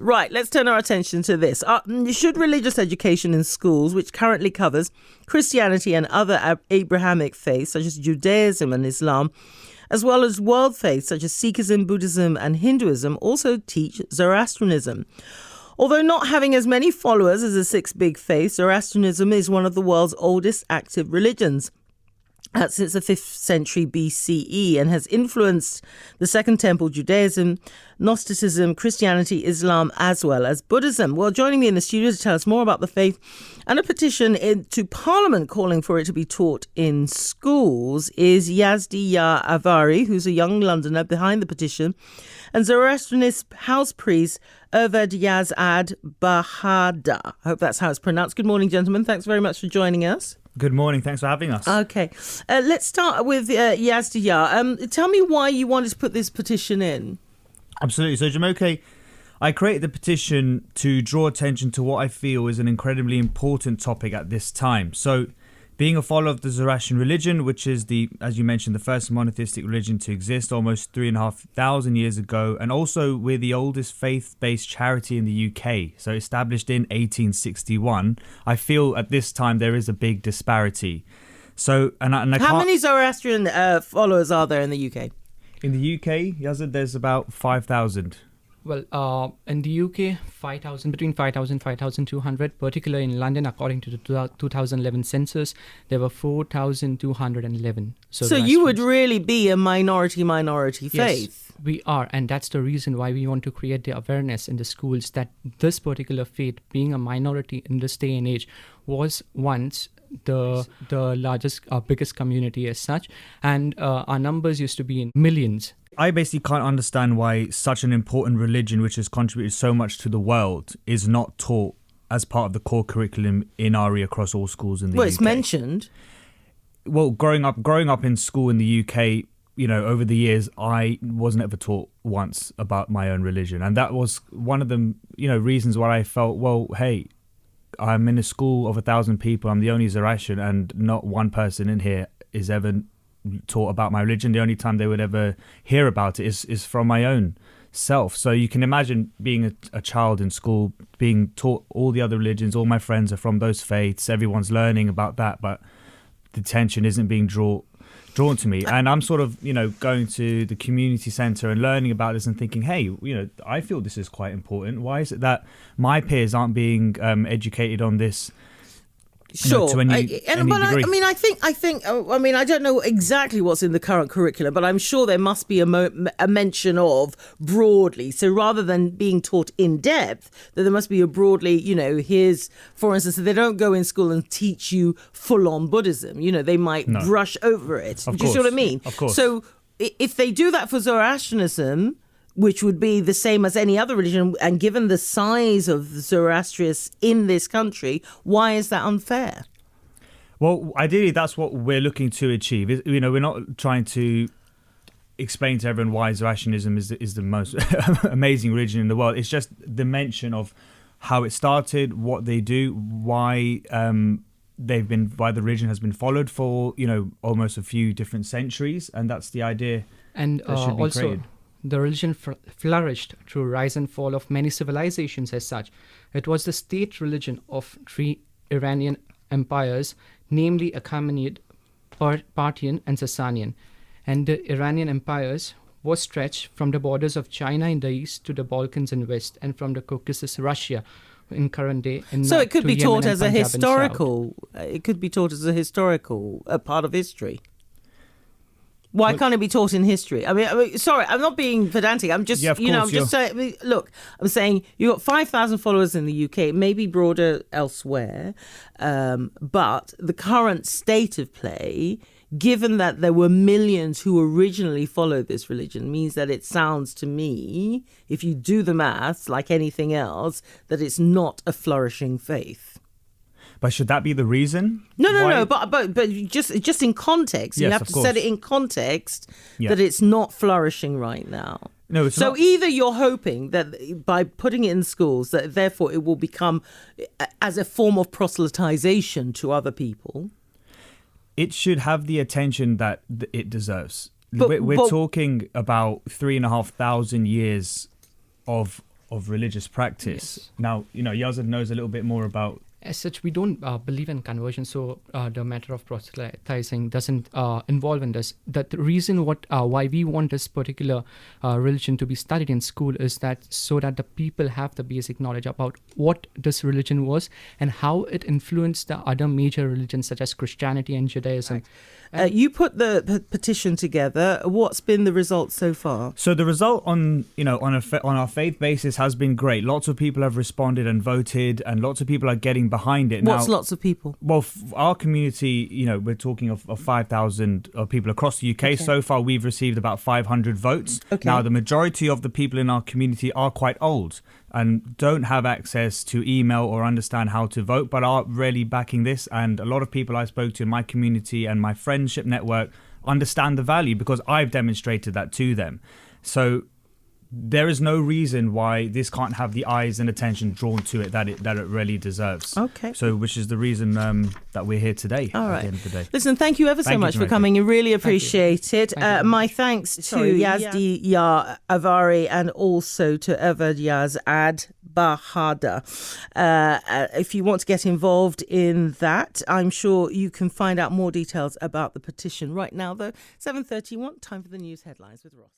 Right, let's turn our attention to this. Should religious education in schools, which currently covers Christianity and other Abrahamic faiths, such as Judaism and Islam, as well as world faiths such as Sikhism, Buddhism and Hinduism, also teach Zoroastrianism? Although not having as many followers as the six big faiths, Zoroastrianism is one of the world's oldest active religions since the 5th century BCE and has influenced the Second Temple, Judaism, Gnosticism, Christianity, Islam, as well as Buddhism. Well, joining me in the studio to tell us more about the faith and a petition to Parliament calling for it to be taught in schools is Yazdiya Avari, who's a young Londoner behind the petition, and Zoroastrianist house priest Urved Yazad Bahada. I hope that's how it's pronounced. Good morning, gentlemen. Thanks very much for joining us. Good morning. Thanks for having us. Okay. Let's start with Yazdiya. Tell me why you wanted to put this petition in. Absolutely. So, Jamoke, I created the petition to draw attention to what I feel is an incredibly important topic at this time. So, being a follower of the Zoroastrian religion, which is as you mentioned, the first monotheistic religion to exist almost 3,500 years ago, and also we're the oldest faith-based charity in the UK, so established in 1861, I feel at this time there is a big disparity. So, How many Zoroastrian followers are there in the UK? In the UK, Yazid, there's about 5,000. Well, in the UK, between 5,000 and 5,200, particularly in London, according to the 2011 census, there were 4,211. So you would really be a minority faith. Yes, we are. And that's the reason why we want to create the awareness in the schools that this particular faith, being a minority in this day and age, was once the largest, biggest community as such. And our numbers used to be in millions. I basically can't understand why such an important religion, which has contributed so much to the world, is not taught as part of the core curriculum in RE across all schools in the UK. Well, it's mentioned. Well, growing up in school in the UK, over the years, I wasn't ever taught once about my own religion. And that was one of the, reasons why I felt, well, hey, I'm in a school of 1,000 people. I'm the only Zoroastrian, and not one person in here is ever taught about my religion. The only time they would ever hear about it is from my own self. So you can imagine being a child in school, being taught all the other religions, all my friends are from those faiths, everyone's learning about that, but the attention isn't being drawn to me. And I'm sort of, going to the community centre and learning about this and thinking, hey, I feel this is quite important. Why is it that my peers aren't being educated on this? Sure. To any degree. I don't know exactly what's in the current curriculum, but I'm sure there must be a mention of broadly. So rather than being taught in depth, that there must be a broadly, here's, for instance, they don't go in school and teach you full on Buddhism. They might brush over it. Do you see what I mean? Of course. So if they do that for Zoroastrianism, which would be the same as any other religion, and given the size of the Zoroastrians in this country, why is that unfair? Well, ideally, that's what we're looking to achieve. We're not trying to explain to everyone why Zoroastrianism is the most amazing religion in the world. It's just the mention of how it started, what they do, why why the religion has been followed for almost a few different centuries, and that's the idea. And that should be also created. The religion flourished through rise and fall of many civilizations as such. It was the state religion of three Iranian empires, namely Achaemenid, Parthian and Sasanian. And the Iranian empires was stretched from the borders of China in the east to the Balkans in west, and from the Caucasus, Russia, in current day. So it could be taught as a historical. It could be taught as a historical part of history. Why can't it be taught in history? I mean, sorry, I'm not being pedantic. I'm just, I'm just saying, look, I'm saying you've got 5,000 followers in the UK, it may be broader elsewhere, but the current state of play, given that there were millions who originally followed this religion, means that it sounds to me, if you do the maths like anything else, that it's not a flourishing faith. But should that be the reason? No. But just in context, yes, you have to set it in context that it's not flourishing right now. No, it's so not. Either you're hoping that by putting it in schools, that therefore it will become as a form of proselytization to other people. It should have the attention that it deserves. We're talking about 3,500 years of of religious practice. Yes. Now, Yazid knows a little bit more about. As such, we don't believe in conversion, so the matter of proselytizing doesn't involve in this. That the reason why we want this particular religion to be studied in school is that so that the people have the basic knowledge about what this religion was and how it influenced the other major religions such as Christianity and Judaism. You put the petition together. What's been the result so far? So the result on our faith basis has been great. Lots of people have responded and voted, and lots of people are getting behind it. What's now, lots of people? Well, our community, we're talking of 5,000 people across the UK. Okay. So far, we've received about 500 votes. Okay. Now, the majority of the people in our community are quite old and don't have access to email or understand how to vote, but are really backing this. And a lot of people I spoke to in my community and my friendship network understand the value because I've demonstrated that to them. So there is no reason why this can't have the eyes and attention drawn to it that it really deserves. Okay. So, which is the reason that we're here today. All right. At the end of the day. Listen, thank you ever so much for coming. You really appreciate it. My thanks to Yazdi Ya Avari and also to Eved Yazad Bahada. If you want to get involved in that, I'm sure you can find out more details about the petition. Right now, though, 7:31, time for the news headlines with Ross.